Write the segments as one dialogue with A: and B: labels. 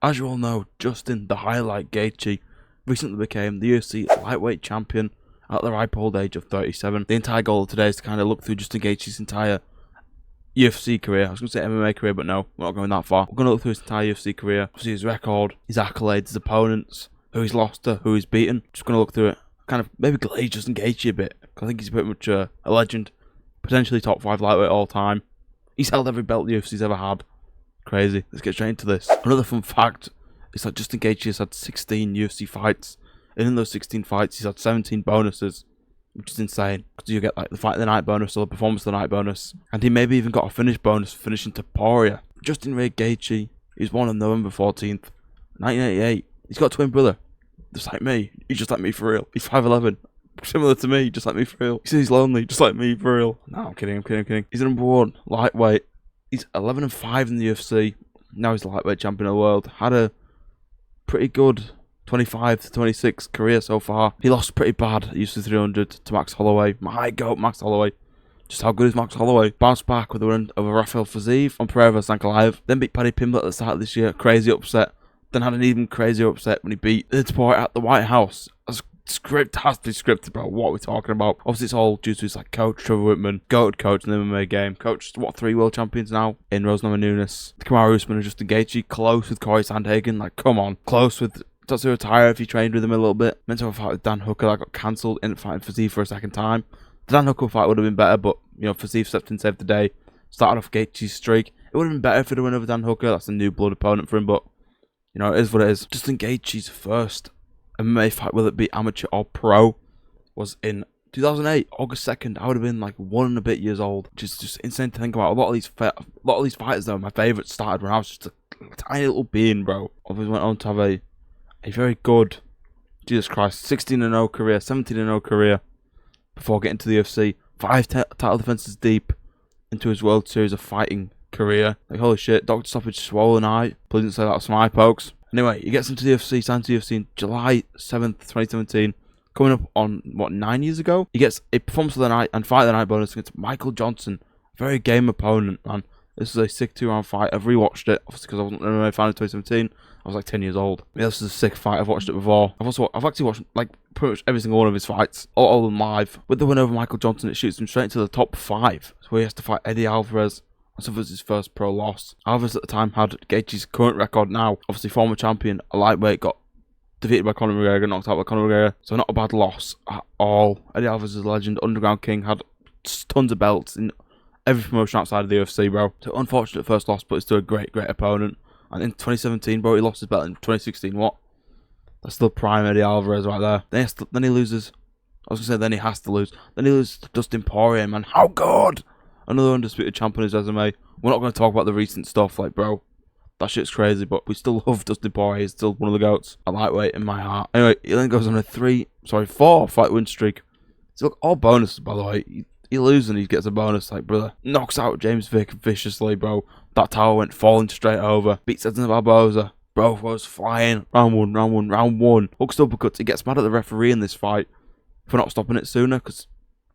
A: As you all know, Justin the Highlight Gaethje recently became the UFC lightweight champion at the ripe old age of 37. The entire goal of today is to kind of look through Justin Gaethje's entire UFC career. I was going to say MMA career, but no, we're not going that far. We're going to look through his entire UFC career, obviously his record, his accolades, his opponents, who he's lost to, who he's beaten. Just going to look through it, kind of maybe glaze Justin Gaethje a bit. I think he's pretty much a legend, potentially top 5 lightweight all time. He's held every belt the UFC's ever had. Crazy. Let's get straight into this. Another fun fact is that Justin Gaethje has had 16 UFC fights, and in those 16 fights he's had 17 bonuses, which is insane, because you get like the fight of the night bonus or the performance of the night bonus, and he maybe even got a finish bonus for finishing Taporia. Justin Ray Gaethje, he was born on November 14th, 1988. He's got a twin brother, just like me. He's just like me for real. He's 5'11", similar to me, just like me for real. He says he's lonely, just like me for real. No, I'm kidding. He's the number 1 lightweight. He's 11-5 in the UFC. Now he's the lightweight champion of the world. Had a pretty good 25 to 26 career so far. He lost pretty bad at UFC 300 to Max Holloway. My goat, Max Holloway. Just how good is Max Holloway? Bounced back with a win over Rafael Fiziev on Pereira vs. Ankalaev. Then beat Paddy Pimblett at the start of this year. Crazy upset. Then had an even crazier upset when he beat Taporia at the White House. Has to be scripted, bro. What are we talking about? Obviously, it's all due to his coach, Trevor Whitman, goated coach in the MMA game. Coached, 3 world champions now in Rose Namajunas, Kamaru Usman and Justin Gaethje. Close with Corey Sandhagen. Come on. Close with Tatsuya Taira if you trained with him a little bit. Meant to have a fight with Dan Hooker that got cancelled. Ended up fighting Fiziev for a second time. The Dan Hooker fight would have been better, but, Fiziev stepped in, saved the day. Started off Gaethje's streak. It would have been better if he'd have won over Dan Hooker. That's a new blood opponent for him, but, it is what it is. Justin Gaethje's first MMA fight, whether it be amateur or pro, was in 2008, August 2nd. I would have been 1 and a bit years old, which is just insane to think about. A lot of these fighters, though, my favourite started when I was just a tiny little being, bro. Obviously went on to have a very good, Jesus Christ, 16-0 career, 17-0 career before getting to the UFC. 5 title defences deep into his World Series of Fighting career. Holy shit, Dr. Stoppage swollen eye. Please don't say that was some eye pokes. Anyway, he gets into the UFC, signed to the UFC in July 7th, 2017. Coming up on, 9 years ago? He gets a performance of the night and fight of the night bonus against Michael Johnson. Very game opponent, man. This is a sick 2-round fight. I've rewatched it, obviously, because I wasn't an MMA fan in 2017. I was 10 years old. Yeah, this is a sick fight. I've watched it before. I've actually watched, pretty much every single one of his fights. All of them live. With the win over Michael Johnson, it shoots him straight into the top 5. So he has to fight Eddie Alvarez. And suffers his first pro loss. Alvarez at the time had Gaethje's current record now. Obviously, former champion, a lightweight, got defeated by Conor McGregor, knocked out by Conor McGregor. So not a bad loss at all. Eddie Alvarez is a legend, underground king, had tons of belts in every promotion outside of the UFC, bro. So unfortunate first loss, but it's still a great opponent. And in 2017, bro, he lost his belt in 2016. What? That's still prime Eddie Alvarez right there. Then he loses. I was going to say then he has to lose. Then he loses to Dustin Poirier, man. How good? Another undisputed champ on his resume. We're not going to talk about the recent stuff, bro. That shit's crazy, but we still love Dustin Poirier. He's still one of the GOATs. A lightweight in my heart. Anyway, he then goes on a 4 fight win streak. So look, all bonuses, by the way. He loses and he gets a bonus, brother. Knocks out James Vick viciously, bro. That tower went falling straight over. Beats Edson Barboza. Bro was flying. Round one. Hooks uppercuts. He gets mad at the referee in this fight for not stopping it sooner, because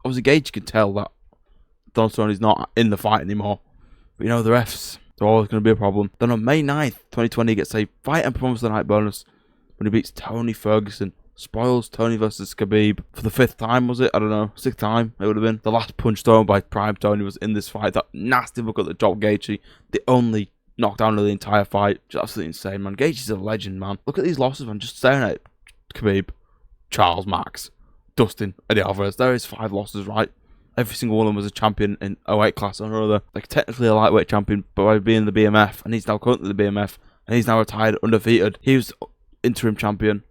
A: obviously Gaethje can tell that Donald Cerrone is not in the fight anymore. But the refs, they're always going to be a problem. Then on May 9th, 2020, he gets a fight and performance of the night bonus when he beats Tony Ferguson. Spoils Tony versus Khabib for the 5th time, was it? I don't know. 6th time, it would have been. The last punch thrown by Prime Tony was in this fight. That nasty look at the drop Gaethje. The only knockdown of the entire fight. Just absolutely insane, man. Gaethje's a legend, man. Look at these losses, man. Just staring at Khabib, Charles, Max, Dustin, Eddie Alvarez. There is 5 losses, right? Every single one of them was a champion in a weight class or another. Technically a lightweight champion, but by being the BMF, and he's now currently the BMF, and he's now retired, undefeated. He was interim champion.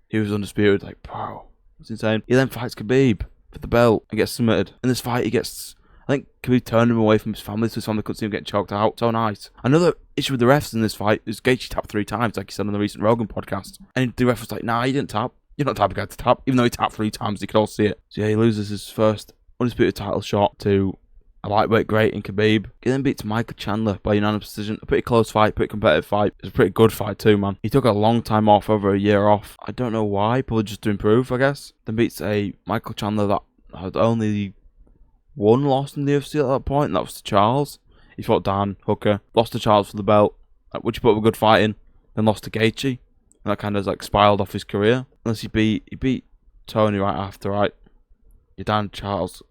A: He was undisputed. Bro, it's insane. He then fights Khabib for the belt and gets submitted. In this fight, I think Khabib turned him away from his family, so his family couldn't see him getting choked out. So nice. Another issue with the refs in this fight is Gaethje tapped 3 times, like he said on the recent Rogan podcast. And the ref was like, nah, you didn't tap. You're not the type of guy to tap. Even though he tapped 3 times, you could all see it. So yeah, he loses his first undisputed title shot to a lightweight great in Khabib. He then beats Michael Chandler by unanimous decision. A pretty close fight, pretty competitive fight. It's a pretty good fight too, man. He took a long time off, over a year off. I don't know why, probably just to improve, I guess. Then beats a Michael Chandler that had only 1 loss in the UFC at that point, and that was to Charles. He fought Dan Hooker, lost to Charles for the belt, which he put up a good fight in. then lost to Gaethje, and that kind of like spiraled off his career. Unless he beat Tony right after, right? You're down Charles,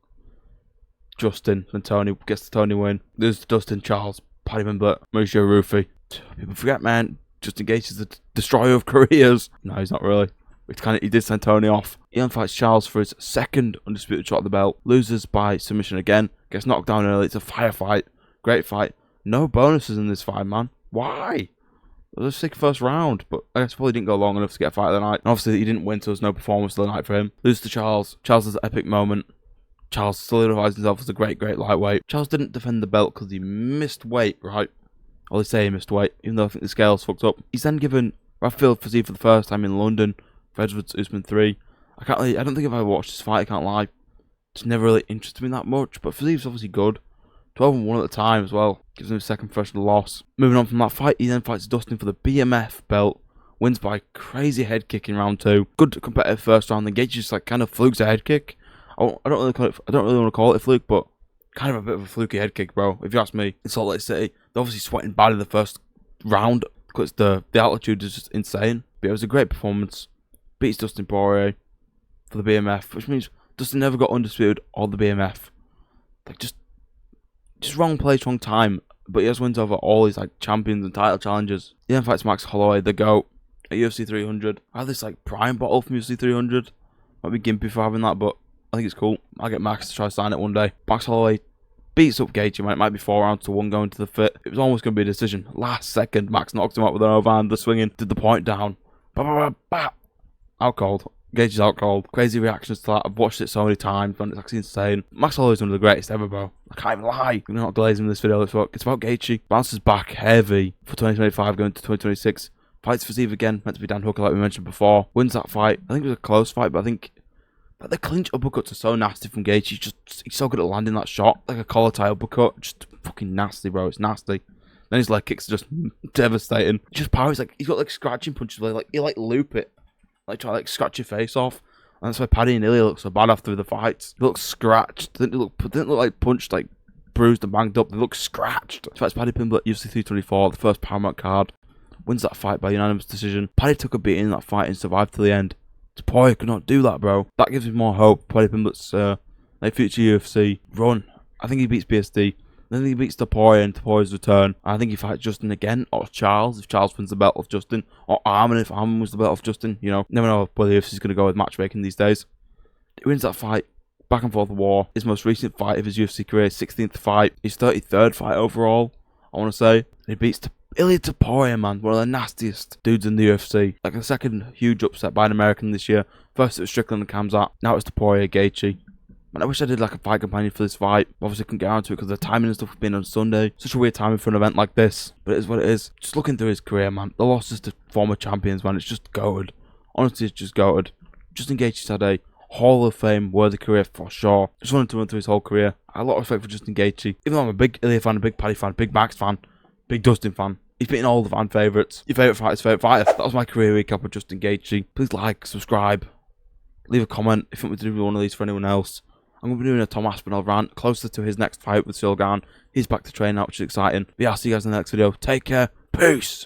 A: Justin, then Tony gets the Tony win. There's Dustin, Charles, Paddy Pimblett, Mauricio Rufy. People forget, man, Justin Gaethje is the destroyer of careers. No, he's not really. He did send Tony off. He then fights Charles for his second undisputed shot at the belt. Loses by submission again. Gets knocked down early. It's a firefight. Great fight. No bonuses in this fight, man. Why? It was a sick first round, but I guess probably didn't go long enough to get a fight of the night. And obviously, he didn't win, so there's no performance of the night for him. Loses to Charles. Charles has an epic moment. Charles solidifies himself as a great lightweight. Charles didn't defend the belt because he missed weight, right? Or they say he missed weight, even though I think the scale's fucked up. He's then given Rafael Fiziev for the first time in London for Edwards Usman 3. I don't think if I watched this fight, I can't lie. It's never really interested me that much, but Fiziev's obviously good. 12-1 at the time as well. Gives him his second professional loss. Moving on from that fight, he then fights Dustin for the BMF belt. Wins by crazy head kick in round 2. Good competitive first round. Then Gaethje just like kind of flukes a head kick. I don't really want to call it a fluke, but kind of a bit of a fluky head kick, bro. If you ask me, in Salt Lake City, they're obviously sweating bad in the first round because the altitude is just insane. But it was a great performance. Beats Dustin Poirier for the BMF, which means Dustin never got undisputed or the BMF. Like just wrong place, wrong time. But he has wins over all his like champions and title challenges. He then fights Max Holloway, the GOAT, at UFC 300. I have this like prime bottle from UFC 300. Might be gimpy for having that, but I think it's cool. I'll get Max to try to sign it one day. Max Holloway beats up Gaethje, man. It might be 4-1 going to the fit. It was almost going to be a decision. Last second, Max knocked him out with an overhand. The swinging, did the point down. Bah, bah, bah, bah. Out cold. Gaethje's out cold. Crazy reactions to that. I've watched it so many times, man. It's actually insane. Max Holloway's one of the greatest ever, bro. I can't even lie. I'm not glazing this video. It's about Gaethje. Bounces back heavy for 2025 going to 2026. Fights Fiziev again. Meant to be Dan Hooker like we mentioned before. Wins that fight. I think it was a close fight, but I think the clinch uppercuts are so nasty from Gaethje. He's so good at landing that shot. Like a collar tie uppercut. Just fucking nasty, bro. It's nasty. Then his leg kicks are just devastating. Just power. He's got like scratching punches where like you like loop it. Like try to like scratch your face off. And that's why Paddy and Ilya look so bad after the fights. They look scratched. They didn't look like punched, like bruised and banged up. They look scratched. He fights Paddy Pimblett, UFC 324, the first Paramount card. Wins that fight by unanimous decision. Paddy took a beating in that fight and survived to the end. Poirier could not do that, bro. That gives me more hope. Paddy Pimblett's like future UFC run. I think he beats BSD. Then he beats Poirier in Poirier's return. I think he fights Justin again, or Charles, if Charles wins the belt off Justin, or Arman if Arman wins the belt off Justin. You know, never know where the UFC's going to go with matchmaking these days. He wins that fight. Back and forth war. His most recent fight of his UFC career, 16th fight. His 33rd fight overall, I want to say. He beats Ilya Poirier, man. One of the nastiest dudes in the UFC. Like the second huge upset by an American this year. First it was Strickland and Khamzat. Now it's Poirier, Gaethje. Man, I wish I did like a fight companion for this fight. Obviously, I couldn't get around to it because the timing and stuff has been on Sunday. Such a weird timing for an event like this. But it is what it is. Just looking through his career, man. The losses to former champions, man. It's just goated. Honestly, it's just goated. Justin Gaethje's had a Hall of Fame worthy career for sure. Just wanted to run through his whole career. I have a lot of respect for Justin Gaethje. Even though I'm a big Ilya fan, a big Paddy fan, big Max fan, big Dustin fan. He's beaten all the fan favourites. Your favourite fighter's favourite fighter. That was my career recap of Justin Gaethje. Please like, subscribe, leave a comment if you want me to do one of these for anyone else. I'm going to be doing a Tom Aspinall rant closer to his next fight with Silgan. He's back to train now, which is exciting. But yeah, I'll see you guys in the next video. Take care. Peace.